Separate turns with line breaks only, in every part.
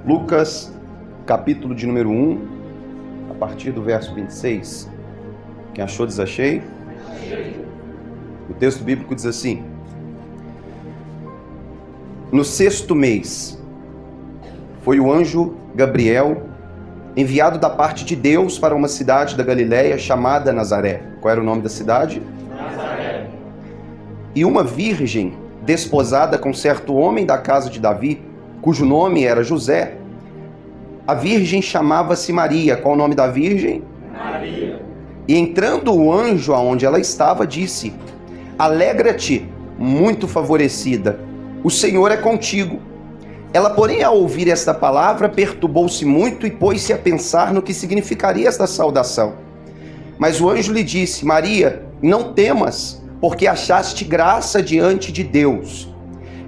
Lucas, capítulo de número 1, a partir do verso 26. Quem achou, diz achei. O texto bíblico diz assim: no 6º mês, foi o anjo Gabriel, enviado da parte de Deus para uma cidade da Galileia chamada Nazaré. Qual era o nome da cidade?
Nazaré.
E uma virgem, desposada com certo homem da casa de Davi, cujo nome era José. A virgem chamava-se Maria. Qual o nome da virgem?
Maria.
E entrando o anjo aonde ela estava, disse: alegra-te, muito favorecida, o Senhor é contigo. Ela, porém, ao ouvir esta palavra, perturbou-se muito e pôs-se a pensar no que significaria esta saudação. Mas o anjo lhe disse: Maria, não temas, porque achaste graça diante de Deus.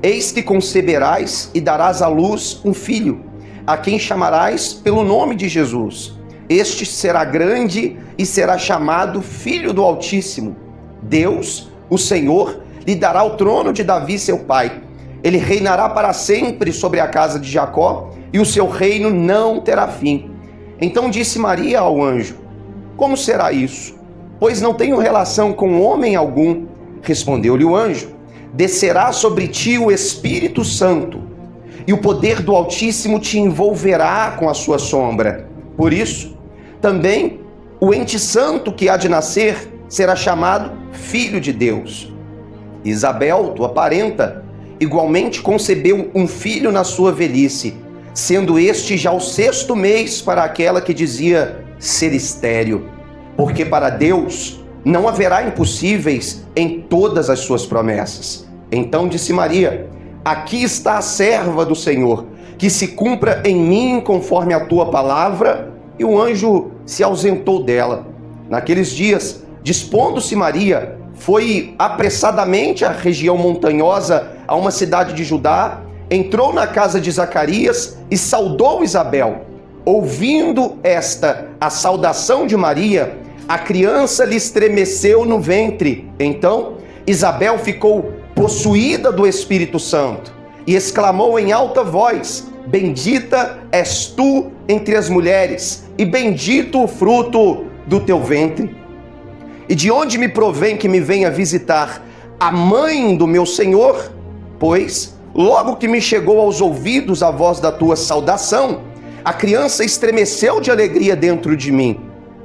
Eis que conceberás e darás à luz um filho, a quem chamarás pelo nome de Jesus. Este será grande e será chamado Filho do Altíssimo. Deus, o Senhor, lhe dará o trono de Davi, seu pai. Ele reinará para sempre sobre a casa de Jacó, e o seu reino não terá fim. Então disse Maria ao anjo: como será isso? Pois não tenho relação com homem algum. Respondeu-lhe o anjo: descerá sobre ti o Espírito Santo, e o poder do Altíssimo te envolverá com a sua sombra. Por isso, também o ente santo que há de nascer será chamado Filho de Deus. Isabel, tua parenta, igualmente concebeu um filho na sua velhice, sendo este já o 6º mês para aquela que dizia ser estéril, porque para Deus não haverá impossíveis em todas as suas promessas. Então disse Maria: aqui está a serva do Senhor, que se cumpra em mim conforme a tua palavra. E o anjo se ausentou dela. Naqueles dias, dispondo-se Maria, foi apressadamente à região montanhosa, a uma cidade de Judá, entrou na casa de Zacarias e saudou Isabel. Ouvindo esta a saudação de Maria, a criança lhe estremeceu no ventre. Então Isabel ficou possuída do Espírito Santo e exclamou em alta voz: bendita és tu entre as mulheres, e bendito o fruto do teu ventre. E de onde me provém que me venha visitar a mãe do meu Senhor? Pois, logo que me chegou aos ouvidos a voz da tua saudação, a criança estremeceu de alegria dentro de mim.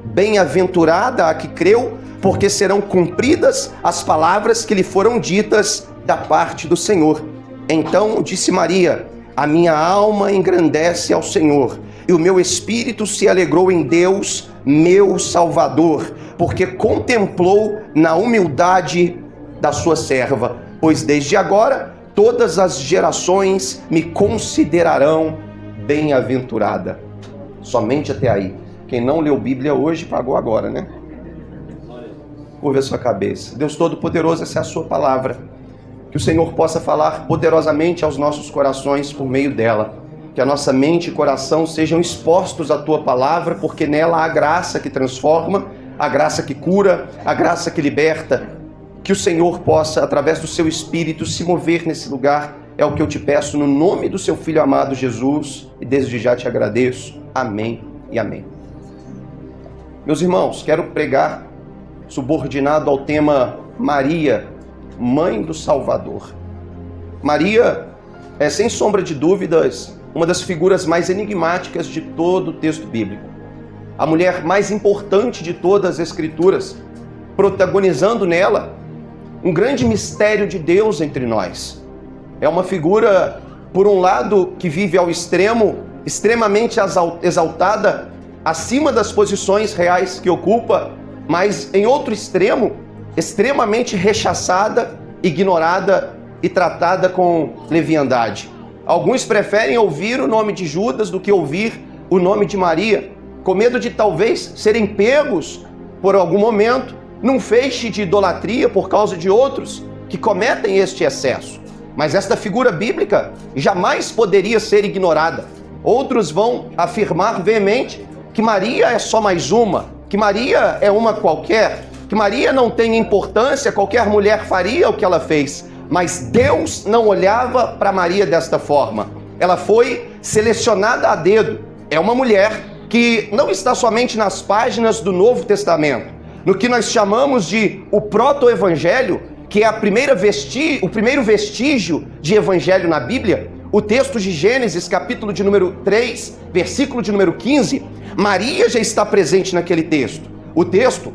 Bem-aventurada a que creu, porque serão cumpridas as palavras que lhe foram ditas da parte do Senhor. Então disse Maria: a minha alma engrandece ao Senhor, e o meu espírito se alegrou em Deus, meu Salvador, porque contemplou na humildade da sua serva. Pois desde agora todas as gerações me considerarão bem-aventurada. Somente até aí. Quem não leu Bíblia hoje pagou agora, né? Curva a sua cabeça. Deus Todo-Poderoso, essa é a sua palavra. Que o Senhor possa falar poderosamente aos nossos corações por meio dela. Que a nossa mente e coração sejam expostos à tua palavra, porque nela há graça que transforma, a graça que cura, a graça que liberta. Que o Senhor possa, através do seu Espírito, se mover nesse lugar. É o que eu te peço no nome do seu Filho amado Jesus, e desde já te agradeço. Amém e amém. Meus irmãos, quero pregar subordinado ao tema Maria, Mãe do Salvador. Maria é, sem sombra de dúvidas, uma das figuras mais enigmáticas de todo o texto bíblico. A mulher mais importante de todas as Escrituras, protagonizando nela um grande mistério de Deus entre nós. É uma figura, por um lado, que vive ao extremo, extremamente exaltada, acima das posições reais que ocupa, mas em outro extremo, extremamente rechaçada, ignorada e tratada com leviandade. Alguns preferem ouvir o nome de Judas do que ouvir o nome de Maria, com medo de talvez serem pegos por algum momento num feixe de idolatria por causa de outros que cometem este excesso. Mas esta figura bíblica jamais poderia ser ignorada. Outros vão afirmar veemente que Maria é só mais uma, que Maria é uma qualquer, que Maria não tem importância, qualquer mulher faria o que ela fez. Mas Deus não olhava para Maria desta forma. Ela foi selecionada a dedo. É uma mulher que não está somente nas páginas do Novo Testamento, no que nós chamamos de o proto-evangelho, que é o primeiro vestígio de evangelho na Bíblia, o texto de Gênesis, capítulo de número 3, versículo de número 15, Maria já está presente naquele texto. O texto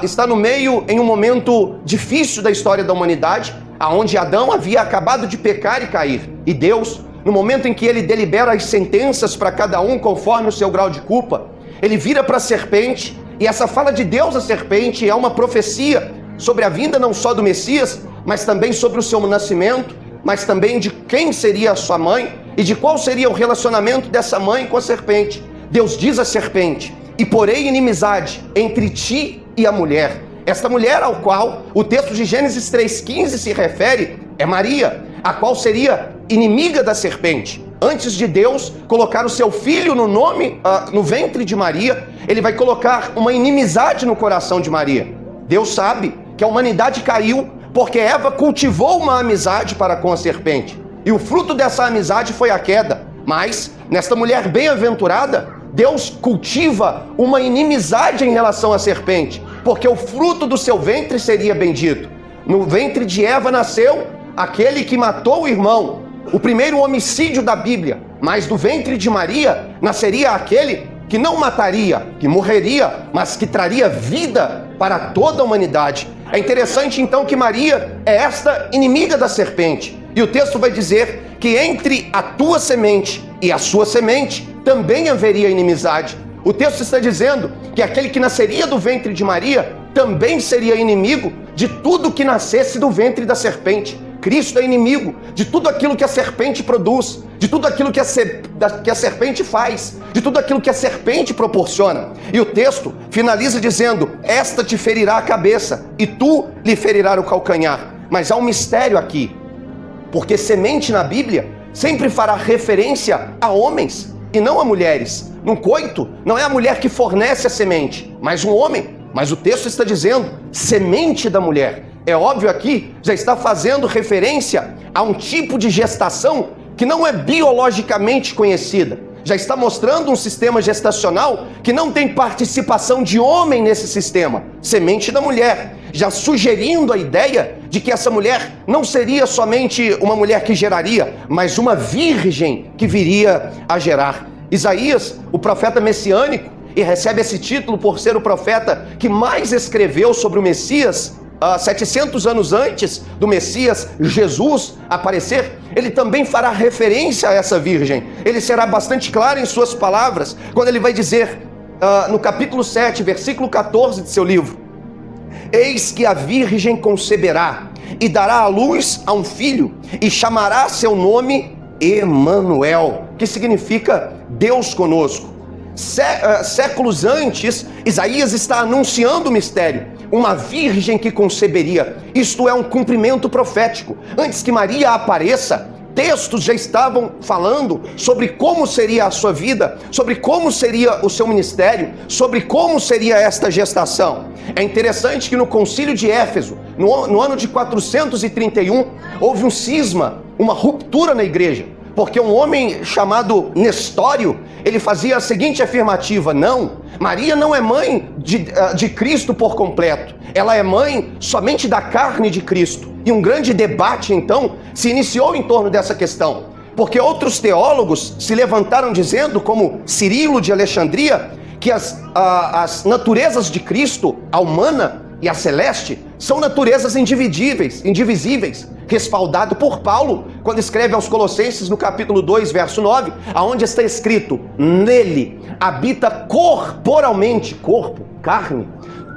está no meio, em um momento difícil da história da humanidade, onde Adão havia acabado de pecar e cair. E Deus, no momento em que ele delibera as sentenças para cada um conforme o seu grau de culpa, ele vira para a serpente, e essa fala de Deus à serpente é uma profecia sobre a vinda não só do Messias, mas também sobre o seu nascimento, mas também de quem seria a sua mãe e de qual seria o relacionamento dessa mãe com a serpente. Deus diz à serpente: e porei inimizade entre ti e a mulher. Esta mulher ao qual o texto de Gênesis 3,15 se refere é Maria, a qual seria inimiga da serpente. Antes de Deus colocar o seu filho no ventre de Maria, ele vai colocar uma inimizade no coração de Maria. Deus sabe que a humanidade caiu porque Eva cultivou uma amizade para com a serpente. E o fruto dessa amizade foi a queda. Mas, nesta mulher bem-aventurada, Deus cultiva uma inimizade em relação à serpente, porque o fruto do seu ventre seria bendito. No ventre de Eva nasceu aquele que matou o irmão, o primeiro homicídio da Bíblia. Mas do ventre de Maria nasceria aquele que não mataria, que morreria, mas que traria vida para toda a humanidade. É interessante então que Maria é esta inimiga da serpente. E o texto vai dizer que entre a tua semente e a sua semente também haveria inimizade. O texto está dizendo que aquele que nasceria do ventre de Maria também seria inimigo de tudo que nascesse do ventre da serpente. Cristo é inimigo de tudo aquilo que a serpente produz, de tudo aquilo que a serpente faz, de tudo aquilo que a serpente proporciona. E o texto finaliza dizendo: esta te ferirá a cabeça e tu lhe ferirás o calcanhar. Mas há um mistério aqui, porque semente na Bíblia sempre fará referência a homens e não a mulheres. Num coito, não é a mulher que fornece a semente, mas um homem. Mas o texto está dizendo semente da mulher. É óbvio aqui, já está fazendo referência a um tipo de gestação que não é biologicamente conhecida. Já está mostrando um sistema gestacional que não tem participação de homem nesse sistema, semente da mulher, já sugerindo a ideia de que essa mulher não seria somente uma mulher que geraria, mas uma virgem que viria a gerar. Isaías, o profeta messiânico, e recebe esse título por ser o profeta que mais escreveu sobre o Messias, 700 anos antes do Messias Jesus aparecer, ele também fará referência a essa virgem. Ele será bastante claro em suas palavras, quando ele vai dizer, no capítulo 7, versículo 14 de seu livro: eis que a virgem conceberá e dará à luz a um filho, e chamará seu nome Emanuel, que significa Deus conosco. Séculos antes, Isaías está anunciando o mistério, uma virgem que conceberia. Isto é um cumprimento profético. Antes que Maria apareça, textos já estavam falando sobre como seria a sua vida, sobre como seria o seu ministério, sobre como seria esta gestação. É interessante que no concílio de Éfeso, no ano de 431, houve um cisma, uma ruptura na igreja, porque um homem chamado Nestório, ele fazia a seguinte afirmativa: não, Maria não é mãe de Cristo por completo, ela é mãe somente da carne de Cristo. E um grande debate então se iniciou em torno dessa questão, porque outros teólogos se levantaram dizendo, como Cirilo de Alexandria, que as naturezas de Cristo, a humana e a celeste, são naturezas indivisíveis, respaldado por Paulo, quando escreve aos Colossenses no capítulo 2, verso 9, aonde está escrito: nele habita corporalmente, corpo, carne,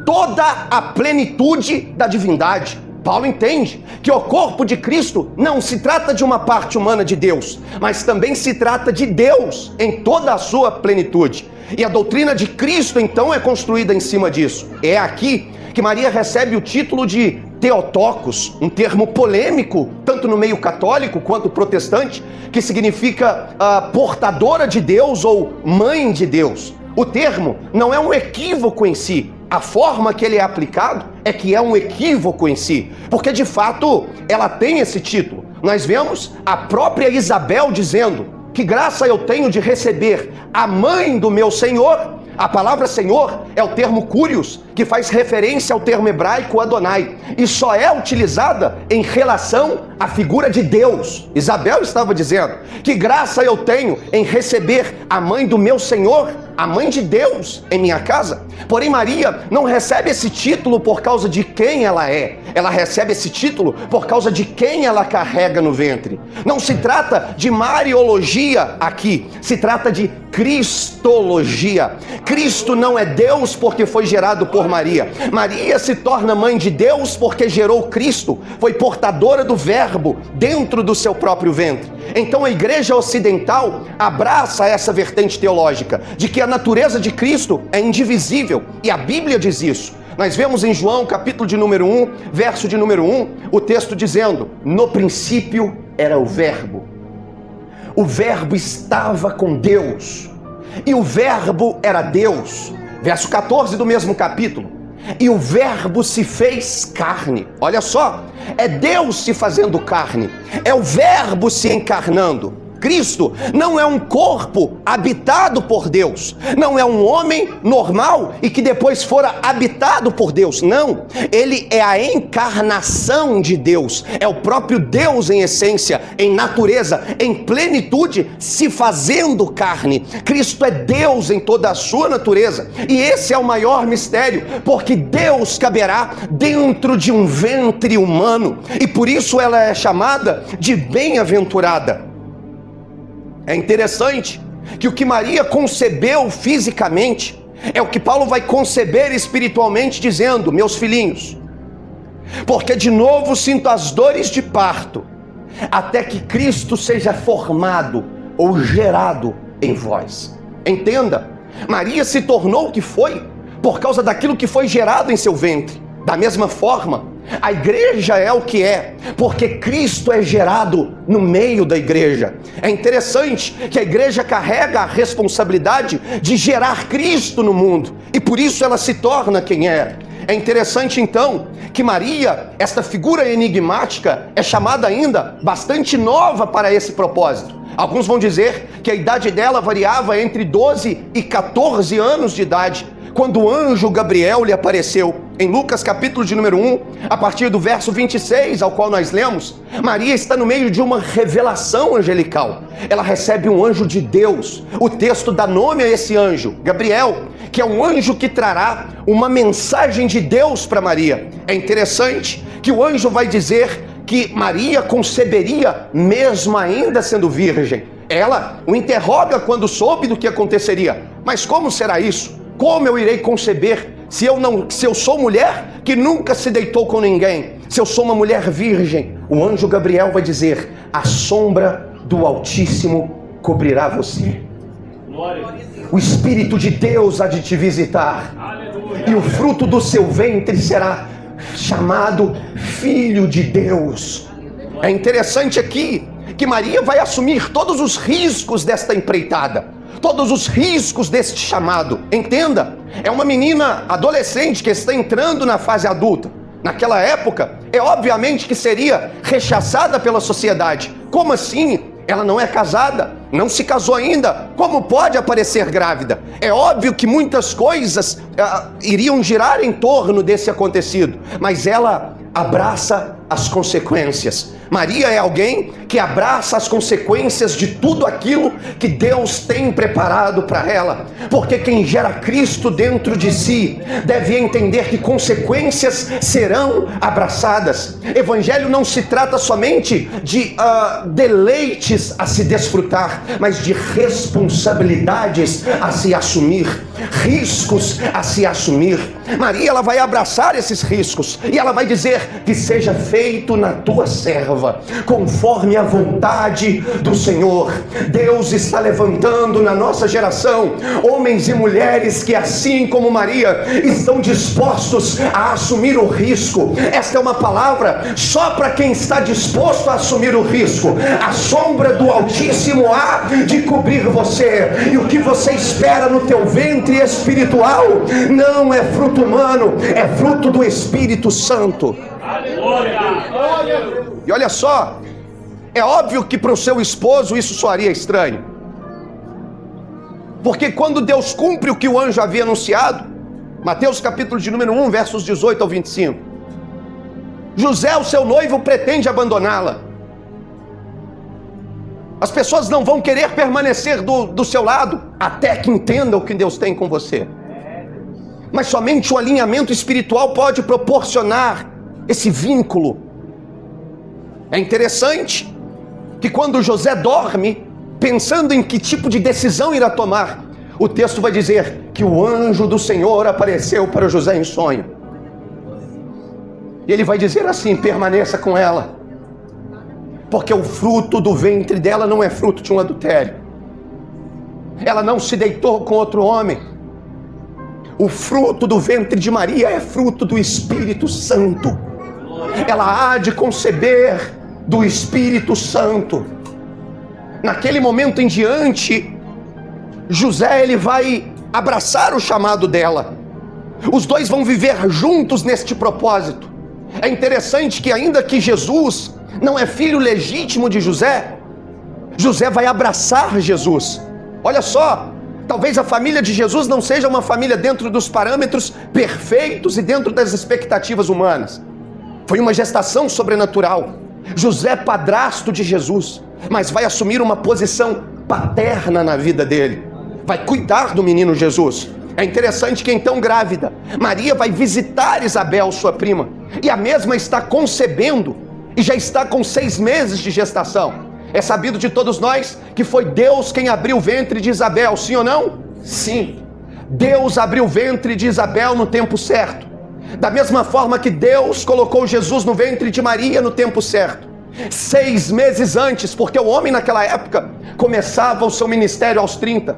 toda a plenitude da divindade. Paulo entende que o corpo de Cristo não se trata de uma parte humana de Deus, mas também se trata de Deus em toda a sua plenitude. E a doutrina de Cristo então é construída em cima disso. É aqui que Maria recebe o título de Theotokos, um termo polêmico, tanto no meio católico quanto protestante, que significa portadora de Deus ou mãe de Deus. O termo não é um equívoco em si, a forma que ele é aplicado é que é um equívoco em si, porque de fato ela tem esse título. Nós vemos a própria Isabel dizendo: que graça eu tenho de receber a mãe do meu Senhor. A palavra Senhor é o termo Curios, que faz referência ao termo hebraico Adonai, e só é utilizada em relação à figura de Deus. Isabel estava dizendo: que graça eu tenho em receber a mãe do meu Senhor, a mãe de Deus, em minha casa. Porém, Maria não recebe esse título por causa de quem ela é. Ela recebe esse título por causa de quem ela carrega no ventre. Não se trata de mariologia aqui, se trata de cristologia. Cristo não é Deus porque foi gerado por Maria. Maria se torna mãe de Deus porque gerou Cristo, foi portadora do verbo dentro do seu próprio ventre. Então a igreja ocidental abraça essa vertente teológica, de que a natureza de Cristo é indivisível, e a Bíblia diz isso. Nós vemos em João, capítulo de número 1, verso de número 1, o texto dizendo: no princípio era o verbo estava com Deus, e o verbo era Deus. Verso 14 do mesmo capítulo: e o verbo se fez carne. Olha só, é Deus se fazendo carne, é o verbo se encarnando. Cristo não é um corpo habitado por Deus, não é um homem normal e que depois fora habitado por Deus, não. Ele é a encarnação de Deus, é o próprio Deus em essência, em natureza, em plenitude, se fazendo carne. Cristo é Deus em toda a sua natureza, e esse é o maior mistério, porque Deus caberá dentro de um ventre humano, e por isso ela é chamada de bem-aventurada. É interessante que o que Maria concebeu fisicamente é o que Paulo vai conceber espiritualmente, dizendo: meus filhinhos, porque de novo sinto as dores de parto, até que Cristo seja formado ou gerado em vós. Entenda, Maria se tornou o que foi por causa daquilo que foi gerado em seu ventre. Da mesma forma, a igreja é o que é, porque Cristo é gerado no meio da igreja. É interessante que a igreja carrega a responsabilidade de gerar Cristo no mundo, e por isso ela se torna quem é. É interessante então que Maria, esta figura enigmática, é chamada ainda bastante nova para esse propósito. Alguns vão dizer que a idade dela variava entre 12 e 14 anos de idade, quando o anjo Gabriel lhe apareceu. Em Lucas capítulo de número 1, a partir do verso 26, ao qual nós lemos, Maria está no meio de uma revelação angelical. Ela recebe um anjo de Deus. O texto dá nome a esse anjo, Gabriel, que é um anjo que trará uma mensagem de Deus para Maria. É interessante que o anjo vai dizer que Maria conceberia mesmo ainda sendo virgem. Ela o interroga quando soube do que aconteceria. Mas como será isso? Como eu irei conceber se eu sou mulher que nunca se deitou com ninguém? Se eu sou uma mulher virgem? O anjo Gabriel vai dizer: a sombra do Altíssimo cobrirá você. O Espírito de Deus há de te visitar. E o fruto do seu ventre será chamado Filho de Deus. É interessante aqui que Maria vai assumir todos os riscos desta empreitada, todos os riscos deste chamado. Entenda, é uma menina adolescente que está entrando na fase adulta. Naquela época, é obviamente que seria rechaçada pela sociedade. Como assim? Ela não é casada, não se casou ainda, como pode aparecer grávida? É óbvio que muitas coisas iriam girar em torno desse acontecido, mas ela abraça as consequências. Maria é alguém que abraça as consequências de tudo aquilo que Deus tem preparado para ela, porque quem gera Cristo dentro de si deve entender que consequências serão abraçadas. Evangelho não se trata somente de deleites a se desfrutar, mas de responsabilidades a se assumir, riscos a se assumir. Maria, ela vai abraçar esses riscos e ela vai dizer: que seja feito na tua serva, conforme a vontade do Senhor. Deus está levantando na nossa geração homens e mulheres que, assim como Maria, estão dispostos a assumir o risco. Esta é uma palavra só para quem está disposto a assumir o risco. A sombra do Altíssimo há de cobrir você, e o que você espera no teu ventre espiritual não é fruto humano, é fruto do Espírito Santo. E olha só, É óbvio que para o seu esposo isso soaria estranho. Porque quando Deus cumpre o que o anjo havia anunciado, Mateus capítulo de número 1, versos 18 ao 25, José, o seu noivo, pretende abandoná-la. As pessoas não vão querer permanecer do seu lado até que entendam o que Deus tem com você. Mas somente o alinhamento espiritual pode proporcionar esse vínculo. É interessante que quando José dorme, pensando em que tipo de decisão irá tomar, o texto vai dizer que o anjo do Senhor apareceu para José em sonho. E ele vai dizer assim: permaneça com ela, porque o fruto do ventre dela não é fruto de um adultério. Ela não se deitou com outro homem. O fruto do ventre de Maria é fruto do Espírito Santo. Ela há de conceber do Espírito Santo. Naquele momento em diante, José, ele vai abraçar o chamado dela. Os dois vão viver juntos neste propósito. É interessante que ainda que Jesus não é filho legítimo de José, José vai abraçar Jesus. Olha só, talvez a família de Jesus não seja uma família dentro dos parâmetros perfeitos e dentro das expectativas humanas. Foi uma gestação sobrenatural. José é padrasto de Jesus, mas vai assumir uma posição paterna na vida dele. Vai cuidar do menino Jesus. É interessante que então, grávida, Maria vai visitar Isabel, sua prima, e a mesma está concebendo e já está com 6 meses de gestação. É sabido de todos nós que foi Deus quem abriu o ventre de Isabel, sim ou não? Sim. Deus abriu o ventre de Isabel no tempo certo. Da mesma forma que Deus colocou Jesus no ventre de Maria no tempo certo. 6 meses antes, porque o homem naquela época começava o seu ministério aos 30.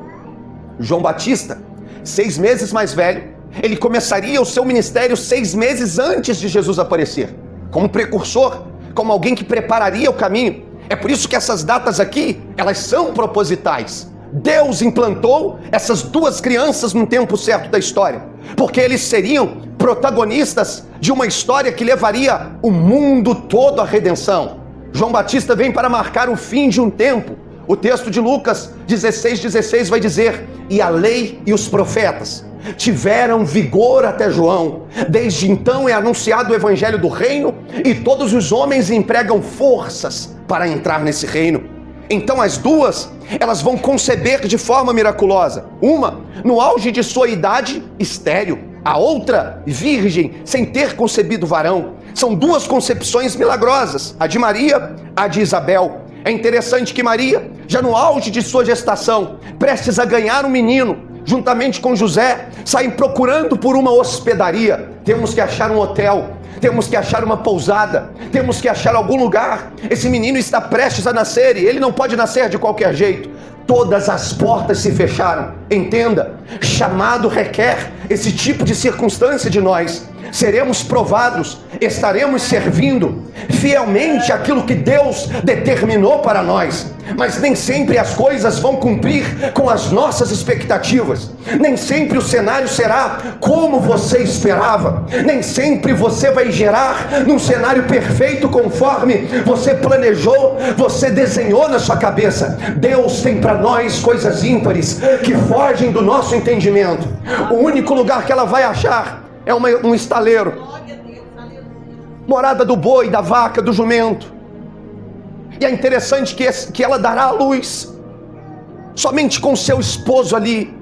João Batista, 6 meses mais velho, ele começaria o seu ministério 6 meses antes de Jesus aparecer, como precursor, como alguém que prepararia o caminho. É por isso que essas datas aqui, elas são propositais. Deus implantou essas 2 crianças no tempo certo da história, porque eles seriam protagonistas de uma história que levaria o mundo todo à redenção. João Batista vem para marcar o fim de um tempo. O texto de Lucas 16:16 vai dizer: e a lei e os profetas tiveram vigor até João. Desde então é anunciado o evangelho do reino, e todos os homens empregam forças para entrar nesse reino. Então as 2, elas vão conceber de forma miraculosa. Uma no auge de sua idade, estéril. A outra, virgem, sem ter concebido varão. São 2 concepções milagrosas, a de Maria, a de Isabel. É interessante que Maria, já no auge de sua gestação, prestes a ganhar um menino, juntamente com José, saem procurando por uma hospedaria. Temos que achar um hotel, temos que achar uma pousada, temos que achar algum lugar. Esse menino está prestes a nascer e ele não pode nascer de qualquer jeito. Todas as portas se fecharam. Entenda, chamado requer esse tipo de circunstância de nós. Seremos provados, estaremos servindo fielmente aquilo que Deus determinou para nós, mas nem sempre as coisas vão cumprir com as nossas expectativas. Nem sempre o cenário será como você esperava. Nem sempre você vai gerar num cenário perfeito conforme você planejou, você desenhou na sua cabeça. Deus tem para nós coisas ímpares que fogem do nosso entendimento. O único lugar que ela vai achar é um estaleiro, morada do boi, da vaca, do jumento. E é interessante que ela dará à luz somente com seu esposo ali.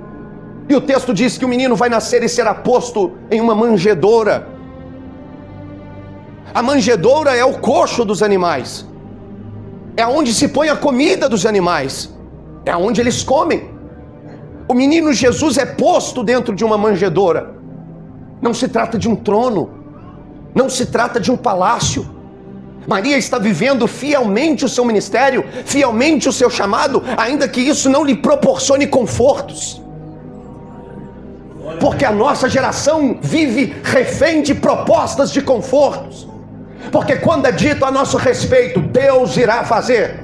E o texto diz que o menino vai nascer e será posto em uma manjedoura. A manjedoura é o coxo dos animais, é onde se põe a comida dos animais, é onde eles comem. O menino Jesus é posto dentro de uma manjedoura. Não se trata de um trono, não se trata de um palácio. Maria está vivendo fielmente o seu ministério, fielmente o seu chamado, ainda que isso não lhe proporcione confortos. Porque a nossa geração vive refém de propostas de confortos. Porque quando é dito a nosso respeito, Deus irá fazer,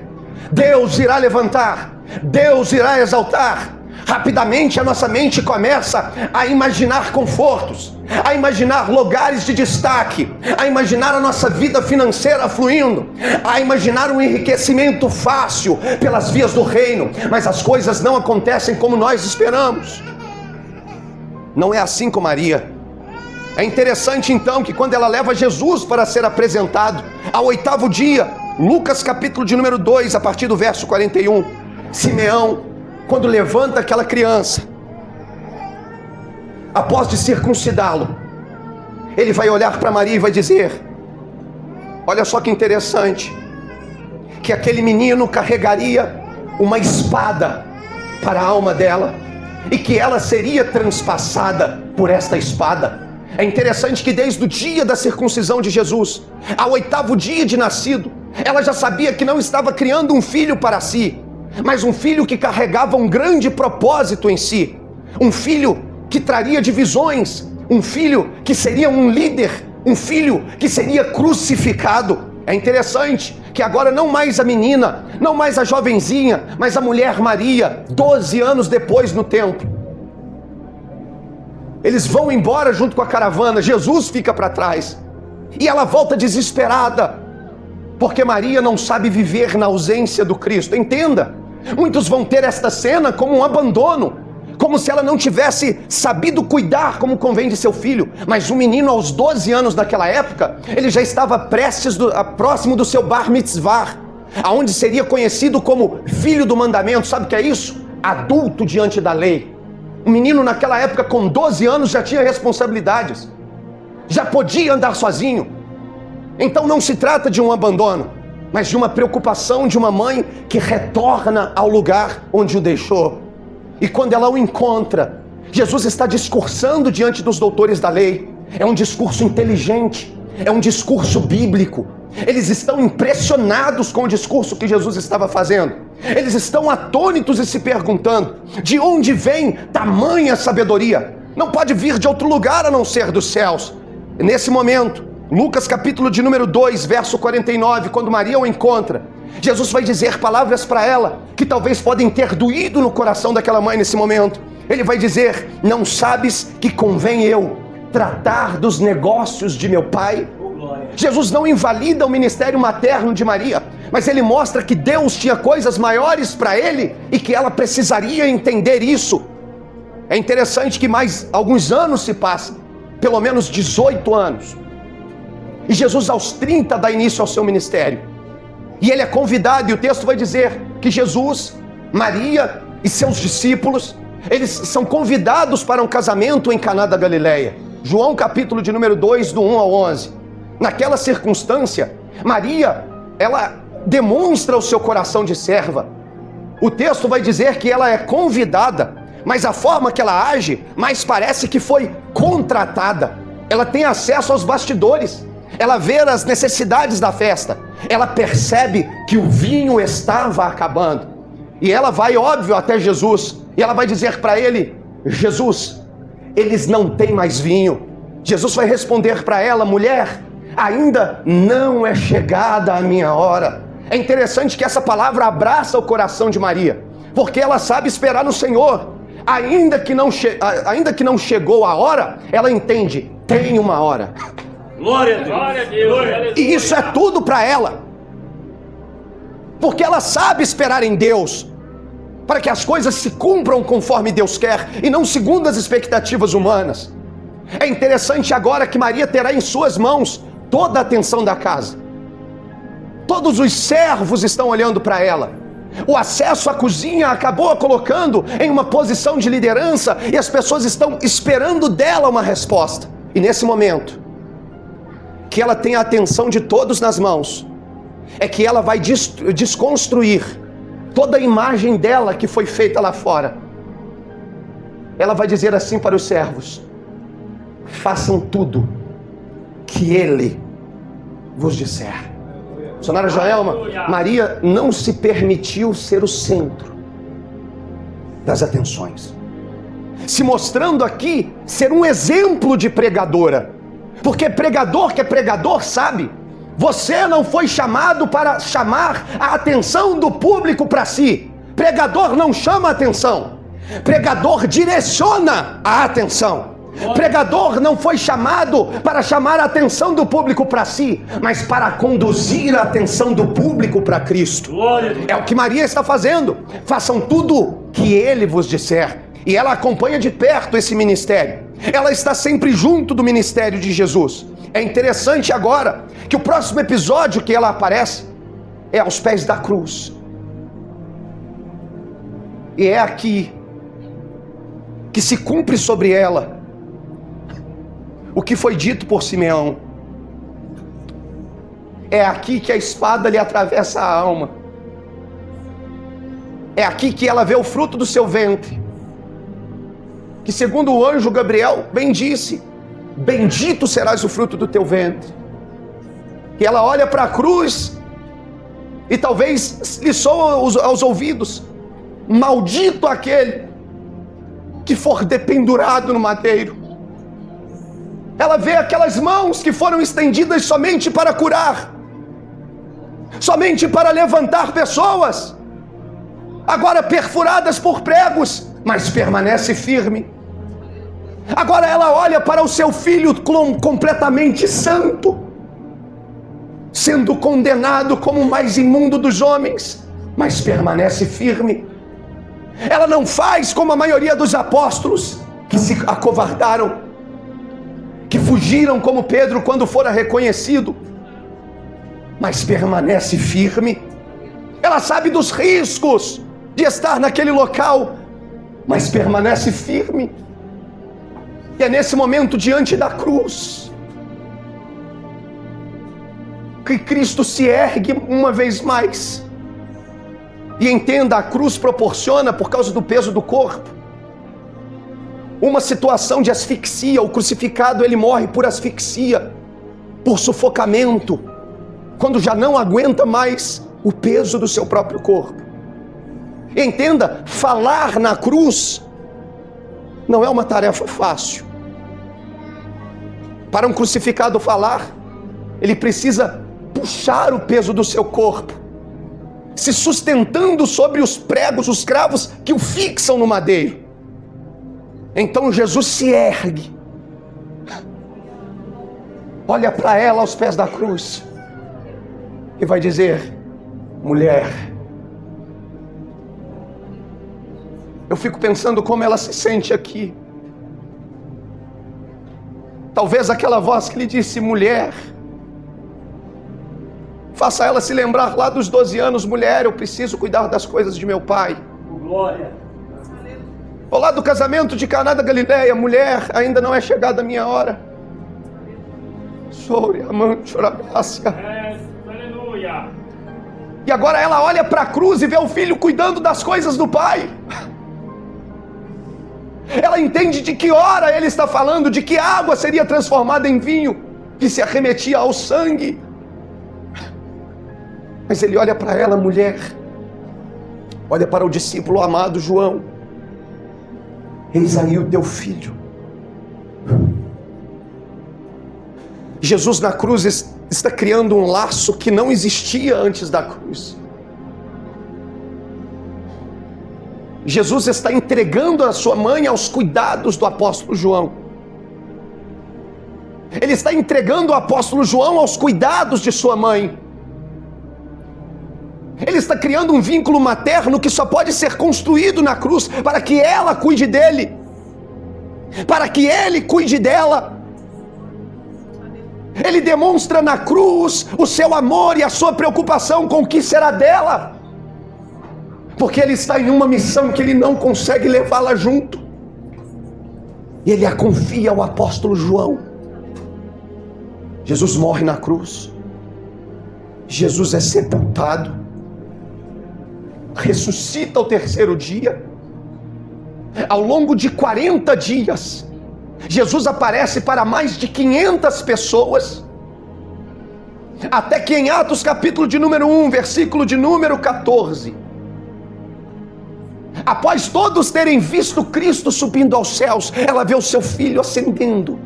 Deus irá levantar, Deus irá exaltar, Rapidamente a nossa mente começa a imaginar confortos, a imaginar lugares de destaque, a imaginar a nossa vida financeira fluindo, a imaginar um enriquecimento fácil pelas vias do reino, mas as coisas não acontecem como nós esperamos. Não é assim com Maria. É interessante então que quando ela leva Jesus para ser apresentado, ao 8º dia, Lucas capítulo de número 2, a partir do verso 41, Simeão, quando levanta aquela criança, após de circuncidá-lo, ele vai olhar para Maria e vai dizer, olha só que interessante, que aquele menino carregaria uma espada para a alma dela, e que ela seria transpassada por esta espada. É interessante que desde o dia da circuncisão de Jesus, ao 8º dia de nascido, ela já sabia que não estava criando um filho para si, mas um filho que carregava um grande propósito em si, um filho que traria divisões, um filho que seria um líder, um filho que seria crucificado. É interessante que agora não mais a menina, não mais a jovenzinha, mas a mulher Maria, 12 anos depois no templo, eles vão embora junto com a caravana, Jesus fica para trás, e ela volta desesperada, porque Maria não sabe viver na ausência do Cristo. Entenda, muitos vão ter esta cena como um abandono, como se ela não tivesse sabido cuidar como convém de seu filho, mas o menino aos 12 anos naquela época, ele já estava próximo do seu bar mitzvah, aonde seria conhecido como filho do mandamento. Sabe o que é isso? Adulto diante da lei. Um menino naquela época com 12 anos já tinha responsabilidades, já podia andar sozinho. Então não se trata de um abandono, mas de uma preocupação de uma mãe que retorna ao lugar onde o deixou. E quando ela o encontra, Jesus está discursando diante dos doutores da lei. É um discurso inteligente, é um discurso bíblico. Eles estão impressionados com o discurso que Jesus estava fazendo. Eles estão atônitos e se perguntando, de onde vem tamanha sabedoria? Não pode vir de outro lugar a não ser dos céus. E nesse momento, Lucas capítulo de número 2, verso 49, quando Maria o encontra, Jesus vai dizer palavras para ela, que talvez podem ter doído no coração daquela mãe nesse momento. Ele vai dizer, não sabes que convém eu tratar dos negócios de meu pai? Jesus não invalida o ministério materno de Maria, mas ele mostra que Deus tinha coisas maiores para ele e que ela precisaria entender isso. É interessante que mais alguns anos se passam, pelo menos 18 anos, e Jesus aos 30 dá início ao seu ministério, e ele é convidado, e o texto vai dizer que Jesus, Maria e seus discípulos, eles são convidados para um casamento em Caná da Galileia. João capítulo de número 2, do 1 ao 11. Naquela circunstância, Maria, ela demonstra o seu coração de serva. O texto vai dizer que ela é convidada, mas a forma que ela age, mais parece que foi contratada. Ela tem acesso aos bastidores, ela vê as necessidades da festa, ela percebe que o vinho estava acabando, e ela vai, óbvio, até Jesus, e ela vai dizer para ele, Jesus, eles não têm mais vinho. Jesus vai responder para ela, mulher, ainda não é chegada a minha hora. É interessante que essa palavra abraça o coração de Maria, porque ela sabe esperar no Senhor. Ainda que não chegou a hora, ela entende, tem uma hora.
Glória a Deus. Glória a Deus.
E isso é tudo para ela, porque ela sabe esperar em Deus, para que as coisas se cumpram conforme Deus quer, e não segundo as expectativas humanas. É interessante agora que Maria terá em suas mãos toda a atenção da casa. Todos os servos estão olhando para ela. O acesso à cozinha acabou a colocando em uma posição de liderança, e as pessoas estão esperando dela uma resposta. E nesse momento, que ela tem a atenção de todos nas mãos, é que ela vai desconstruir toda a imagem dela que foi feita lá fora. Ela vai dizer assim para os servos, façam tudo que ele vos disser. Missionária Joelma, Maria não se permitiu ser o centro das atenções, se mostrando aqui ser um exemplo de pregadora, porque pregador que é pregador sabe, você não foi chamado para chamar a atenção do público para si. Pregador não chama a atenção. Pregador direciona a atenção. Pregador não foi chamado para chamar a atenção do público para si, mas para conduzir a atenção do público para Cristo. É o que Maria está fazendo. Façam tudo que Ele vos disser. E ela acompanha de perto esse ministério. Ela está sempre junto do ministério de Jesus. É interessante agora que o próximo episódio que ela aparece é aos pés da cruz. E é aqui que se cumpre sobre ela o que foi dito por Simeão. É aqui que a espada lhe atravessa a alma. É aqui que ela vê o fruto do seu ventre, que segundo o anjo Gabriel bem disse: bendito serás o fruto do teu ventre. E ela olha para a cruz e talvez lhe soa aos ouvidos: maldito aquele que for dependurado no madeiro. Ela vê aquelas mãos que foram estendidas somente para curar, somente para levantar pessoas, agora perfuradas por pregos, mas permanece firme. Agora ela olha para o seu filho completamente santo, sendo condenado como o mais imundo dos homens, mas permanece firme. Ela não faz como a maioria dos apóstolos, que se acovardaram, que fugiram como Pedro quando fora reconhecido, mas permanece firme. Ela sabe dos riscos de estar naquele local, mas permanece firme. E é nesse momento, diante da cruz, que Cristo se ergue uma vez mais. E entenda, a cruz proporciona, por causa do peso do corpo, uma situação de asfixia. O crucificado, ele morre por asfixia, por sufocamento, quando já não aguenta mais o peso do seu próprio corpo. Entenda, falar na cruz não é uma tarefa fácil. Para um crucificado falar, ele precisa puxar o peso do seu corpo, se sustentando sobre os pregos, os cravos que o fixam no madeiro. Então Jesus se ergue, olha para ela aos pés da cruz e vai dizer: mulher. Eu fico pensando como ela se sente aqui. Talvez aquela voz que lhe disse mulher faça ela se lembrar lá dos 12 anos: mulher, eu preciso cuidar das coisas de meu pai.
Glória.
Ou lá do casamento de Caná da Galileia: mulher, ainda não é chegada a minha hora.
Aleluia.
E agora ela olha para a cruz e vê o filho cuidando das coisas do pai. Ela entende de que hora ele está falando, de que água seria transformada em vinho, que se arremetia ao sangue. Mas ele olha para ela: mulher. Olha para o discípulo amado João: eis aí o teu filho. Jesus na cruz está criando um laço que não existia antes da cruz. Jesus está entregando a sua mãe aos cuidados do apóstolo João. Ele está entregando o apóstolo João aos cuidados de sua mãe. Ele está criando um vínculo materno que só pode ser construído na cruz, para que ela cuide dele, para que ele cuide dela. Ele demonstra na cruz o seu amor e a sua preocupação com o que será dela, porque ele está em uma missão que ele não consegue levá-la junto, e ele a confia ao apóstolo João. Jesus morre na cruz, Jesus é sepultado, ressuscita ao terceiro dia. Ao longo de 40 dias, Jesus aparece para mais de 500 pessoas, até que em Atos capítulo de número 1, versículo de número 14, após todos terem visto Cristo subindo aos céus, ela vê o seu filho ascendendo,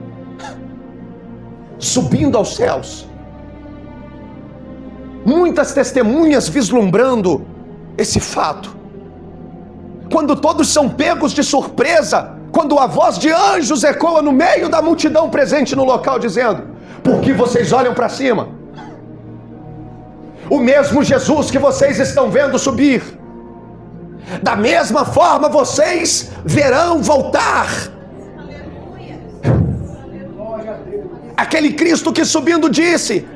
subindo aos céus. Muitas testemunhas vislumbrando esse fato. quando todos são pegos de surpresa, quando a voz de anjos ecoa no meio da multidão presente no local, dizendo: por que vocês olham para cima? O mesmo Jesus que vocês estão vendo subir, da mesma forma vocês verão voltar. Aquele Cristo que subindo disse: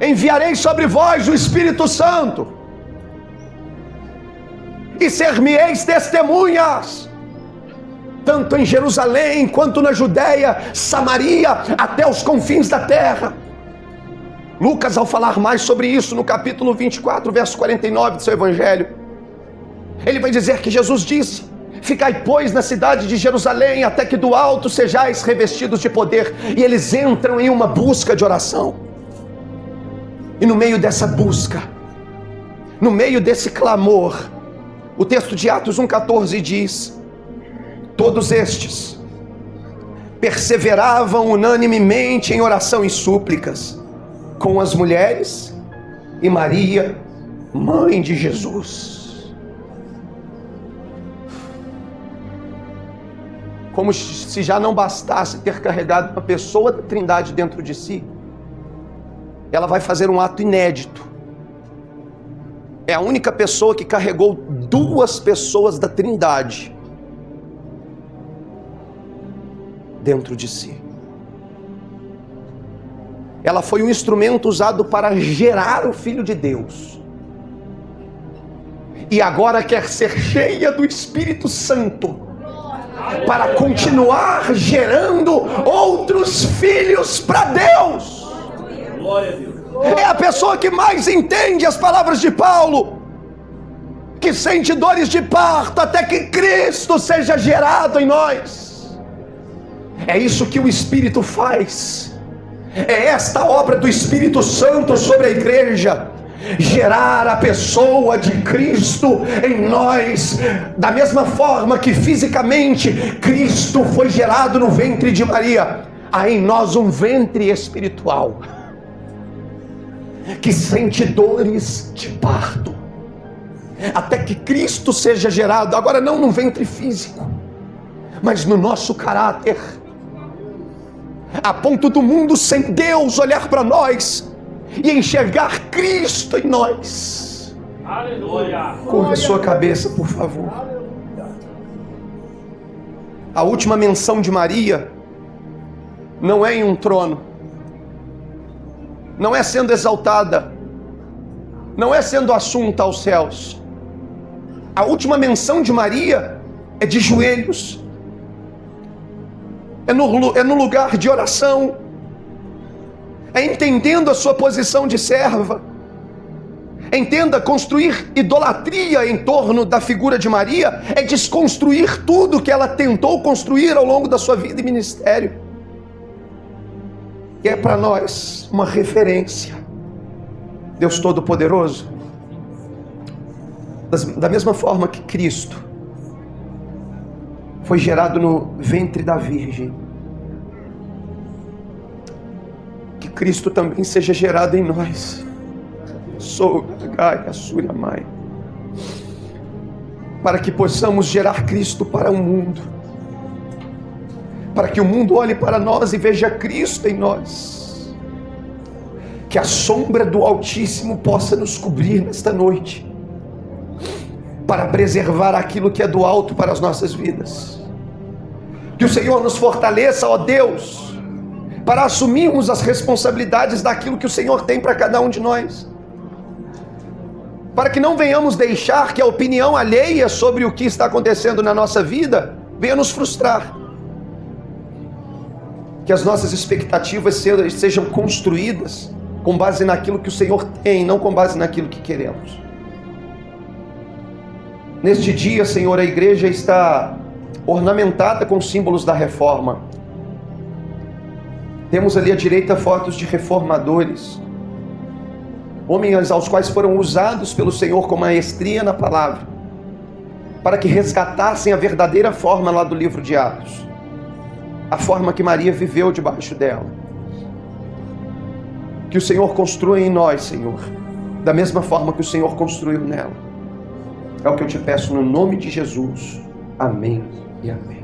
enviarei sobre vós o Espírito Santo, e ser-me-eis testemunhas, tanto em Jerusalém, quanto na Judéia, Samaria, até os confins da terra. Lucas, ao falar mais sobre isso, no capítulo 24, verso 49 do seu evangelho, ele vai dizer que Jesus disse: ficai, pois, na cidade de Jerusalém, até que do alto sejais revestidos de poder. E eles entram em uma busca de oração. E no meio dessa busca, no meio desse clamor, o texto de Atos 1,14 diz: todos estes perseveravam unanimemente em oração e súplicas com as mulheres e Maria, mãe de Jesus. Como se já não bastasse ter carregado uma pessoa da Trindade dentro de si, ela vai fazer um ato inédito. É a única pessoa que carregou duas pessoas da Trindade dentro de si. Ela foi um instrumento usado para gerar o Filho de Deus. E agora quer ser cheia do Espírito Santo para continuar gerando outros filhos para Deus.
Glória a Deus.
É a pessoa que mais entende as palavras de Paulo, que sente dores de parto até que Cristo seja gerado em nós. É isso que o Espírito faz. É esta obra do Espírito Santo sobre a igreja, gerar a pessoa de Cristo em nós, da mesma forma que fisicamente Cristo foi gerado no ventre de Maria. Há em nós um ventre espiritual que sente dores de parto até que Cristo seja gerado, agora não no ventre físico, mas no nosso caráter, a ponto do mundo sem Deus olhar para nós e enxergar Cristo em nós.
Aleluia.
Curva a sua cabeça, por favor. A última menção de Maria não é em um trono, não é sendo exaltada, não é sendo assunta aos céus. A última menção de Maria é de joelhos, é no lugar de oração, é entendendo a sua posição de serva. Entenda, construir idolatria em torno da figura de Maria é desconstruir tudo que ela tentou construir ao longo da sua vida e ministério. E é para nós uma referência. Deus Todo-Poderoso, da mesma forma que Cristo foi gerado no ventre da Virgem, que Cristo também seja gerado em nós. Sou Gaia, Súria, Mãe, para que possamos gerar Cristo para o mundo, para que o mundo olhe para nós e veja Cristo em nós, que a sombra do Altíssimo possa nos cobrir nesta noite, para preservar aquilo que é do alto para as nossas vidas. Que o Senhor nos fortaleça, ó Deus, para assumirmos as responsabilidades daquilo que o Senhor tem para cada um de nós, para que não venhamos deixar que a opinião alheia sobre o que está acontecendo na nossa vida venha nos frustrar. Que as nossas expectativas sejam construídas com base naquilo que o Senhor tem, não com base naquilo que queremos. Neste dia, Senhor, a igreja está ornamentada com símbolos da reforma. Temos ali à direita fotos de reformadores, homens aos quais foram usados pelo Senhor com maestria na palavra, para que resgatassem a verdadeira forma lá do livro de Atos, a forma que Maria viveu debaixo dela. Que o Senhor construa em nós, Senhor, da mesma forma que o Senhor construiu nela. É o que eu te peço no nome de Jesus. Amém e amém.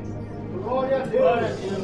Glória a Deus.